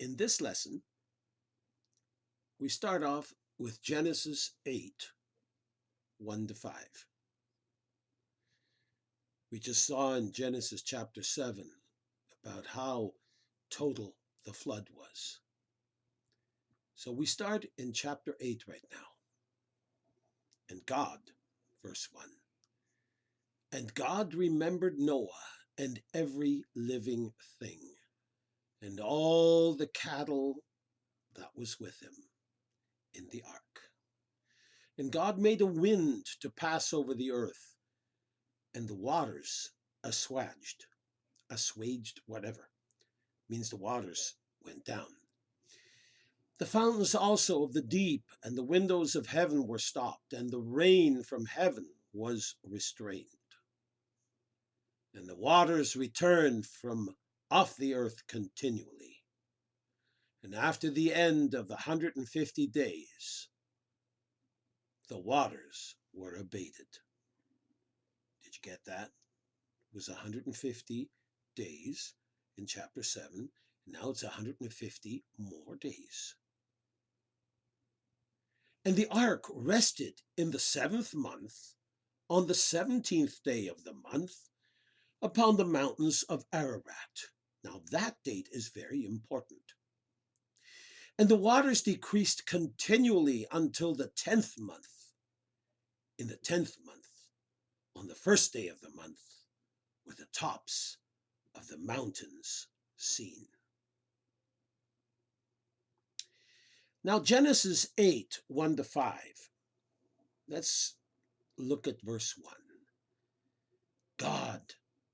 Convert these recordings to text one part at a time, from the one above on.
In this lesson, we start off with Genesis 8, 1 to 5. We just saw in Genesis chapter 7 about how total the flood was. So we start in chapter 8 right now. And God, verse 1. And God remembered Noah and every living thing, and all the cattle that was with him in the ark. And God made a wind to pass over the earth, and the waters assuaged, whatever, means the waters went down. The fountains also of the deep and the windows of heaven were stopped, and the rain from heaven was restrained. And the waters returned from off the earth continually. And after the end of the 150 days, the waters were abated. Did you get that? It was 150 days in chapter 7. Now it's 150 more days. And the ark rested in the 7th month, on the 17th day of the month, upon the mountains of Ararat. Now that date is very important. And the waters decreased continually until the 10th month. In the 10th month, on the 1st day of the month, were the tops of the mountains seen. Now Genesis 8, 1 to 5. Let's look at verse 1. God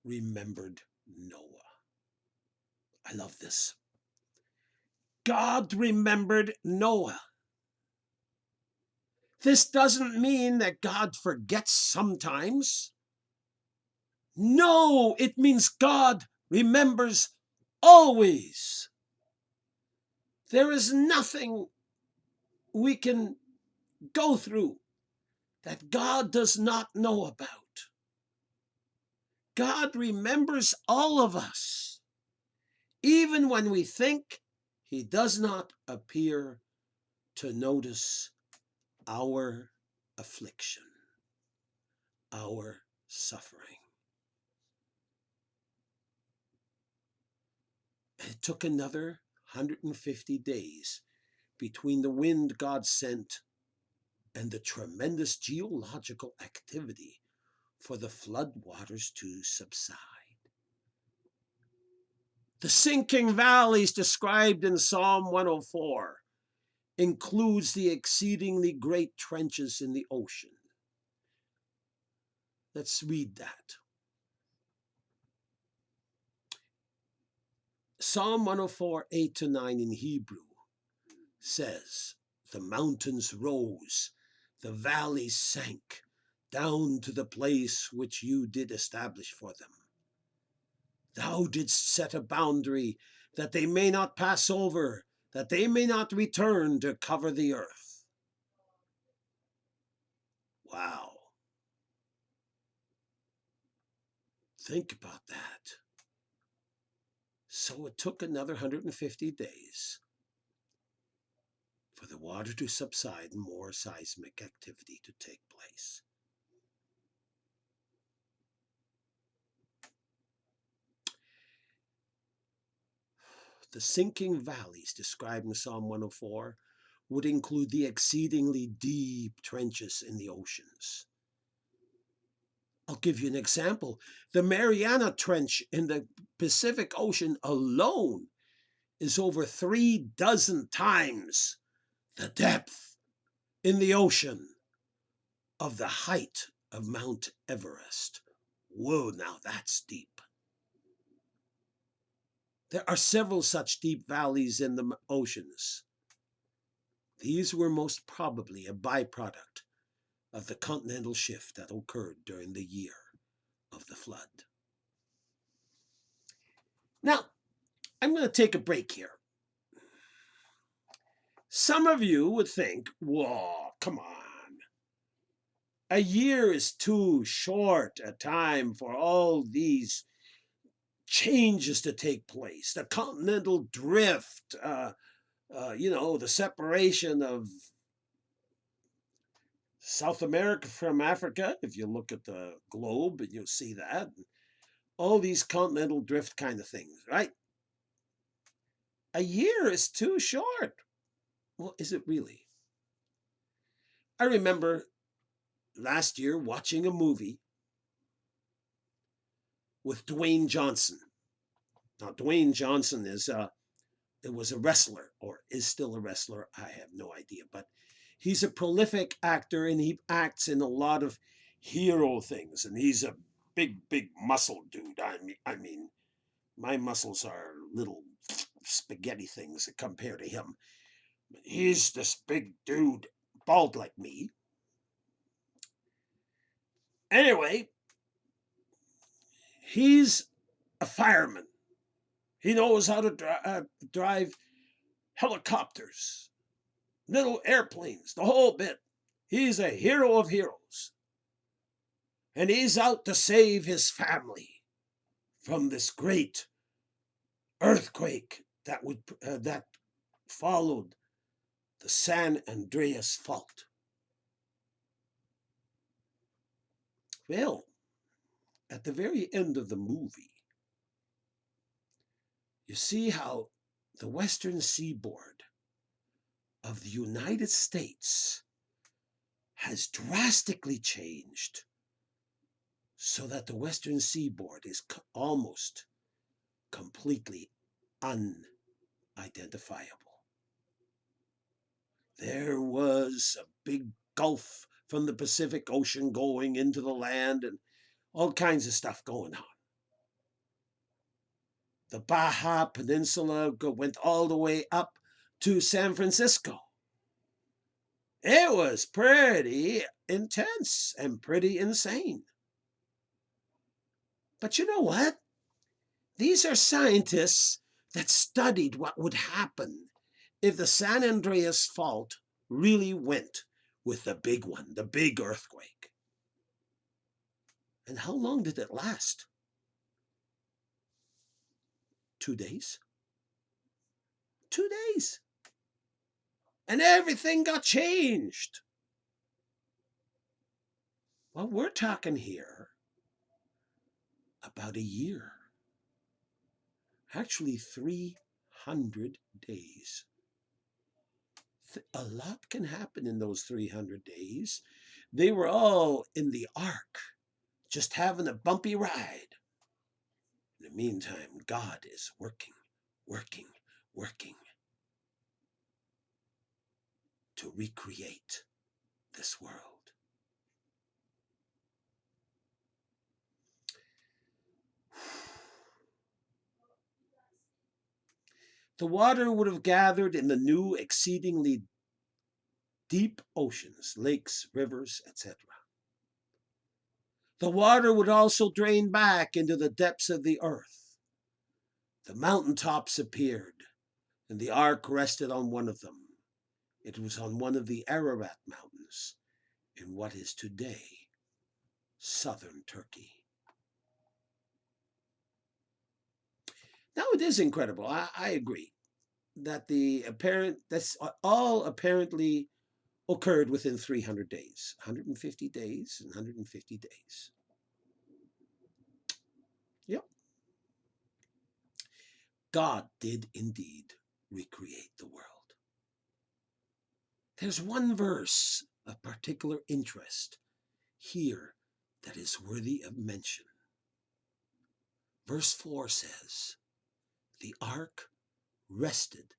remembered Noah. I love this. God remembered Noah. This doesn't mean that God forgets sometimes. No, it means God remembers always. There is nothing we can go through that God does not know about. God remembers all of us, even when we think He does not appear to notice our affliction, our suffering. It took another 150 days between the wind God sent and the tremendous geological activity for the flood waters to subside. The sinking valleys described in Psalm 104 includes the exceedingly great trenches in the ocean. Let's read that. Psalm 104, 8 to 9 in Hebrew says, the mountains rose, the valleys sank, down to the place which you did establish for them. Thou didst set a boundary that they may not pass over, that they may not return to cover the earth. Wow. Think about that. So it took another 150 days for the water to subside and more seismic activity to take place. The sinking valleys described in Psalm 104 would include the exceedingly deep trenches in the oceans. I'll give you an example. The Mariana Trench in the Pacific Ocean alone is over 36 times the depth in the ocean of the height of Mount Everest. Whoa, now that's deep. There are several such deep valleys in the oceans. These were most probably a byproduct of the continental shift that occurred during the year of the flood. Now, I'm going to take a break here. Some of you would think, whoa, come on. A year is too short a time for all these changes to take place, the continental drift, the separation of South America from Africa. If you look at the globe, you'll see that. All these continental drift kind of things, right? A year is too short. Well, is it really? I remember last year watching a movie with Dwayne Johnson. Now, Dwayne Johnson was a wrestler, or is still a wrestler. I have no idea, but he's a prolific actor, and he acts in a lot of hero things. And he's a big muscle dude. I mean, my muscles are little spaghetti things compared to him. He's this big dude, bald like me. Anyway, he's a fireman. He knows how to drive helicopters, little airplanes, the whole bit. He's a hero of heroes. And he's out to save his family from this great earthquake that followed the San Andreas Fault. Well, at the very end of the movie, you see how the western seaboard of the United States has drastically changed, so that the western seaboard is almost completely unidentifiable. There was a big gulf from the Pacific Ocean going into the land, and all kinds of stuff going on. The Baja Peninsula went all the way up to San Francisco. It was pretty intense and pretty insane. But you know what? These are scientists that studied what would happen if the San Andreas Fault really went with the big one, the big earthquake. And how long did it last? 2 days? 2 days. And everything got changed. Well, we're talking here about a year. Actually, 300 days. A lot can happen in those 300 days. They were all in the ark, just having a bumpy ride. In the meantime, God is working to recreate this world. The water would have gathered in the new, exceedingly deep oceans, lakes, rivers, etc. The water would also drain back into the depths of the earth. The mountaintops appeared, and the ark rested on one of them. It was on one of the Ararat Mountains in what is today southern Turkey. Now, it is incredible. I agree that that's all apparently occurred within 300 days, 150 days and 150 days. Yep. God did indeed recreate the world. There's one verse of particular interest here that is worthy of mention. Verse 4 says, "The ark rested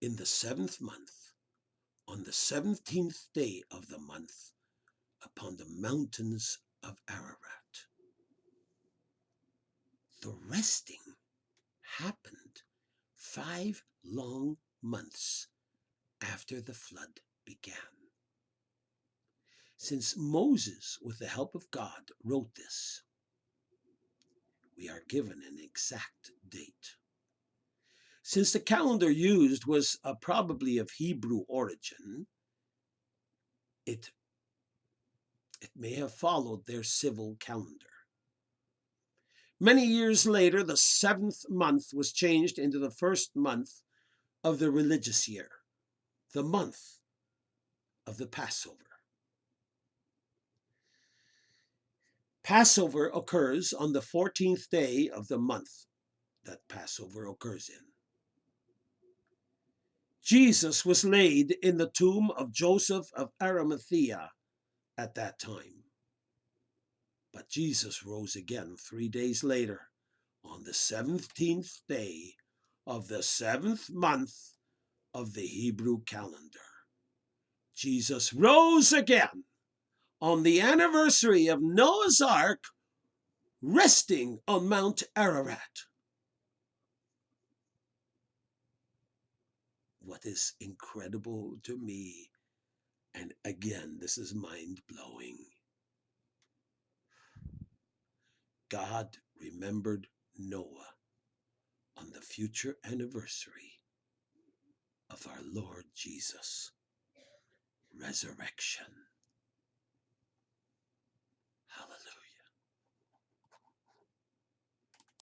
in the 7th month, on the 17th day of the month, upon the mountains of Ararat." The resting happened 5 long months after the flood began. Since Moses, with the help of God, wrote this, we are given an exact date. Since the calendar used was probably of Hebrew origin, it may have followed their civil calendar. Many years later, the 7th month was changed into the 1st month of the religious year, the month of the Passover. Passover occurs on the 14th day of the month that Passover occurs in. Jesus was laid in the tomb of Joseph of Arimathea at that time. But Jesus rose again 3 days later, on the 17th day of the 7th month of the Hebrew calendar. Jesus rose again on the anniversary of Noah's Ark resting on Mount Ararat. What is incredible to me, and again, this is mind-blowing, God remembered Noah on the future anniversary of our Lord Jesus' resurrection.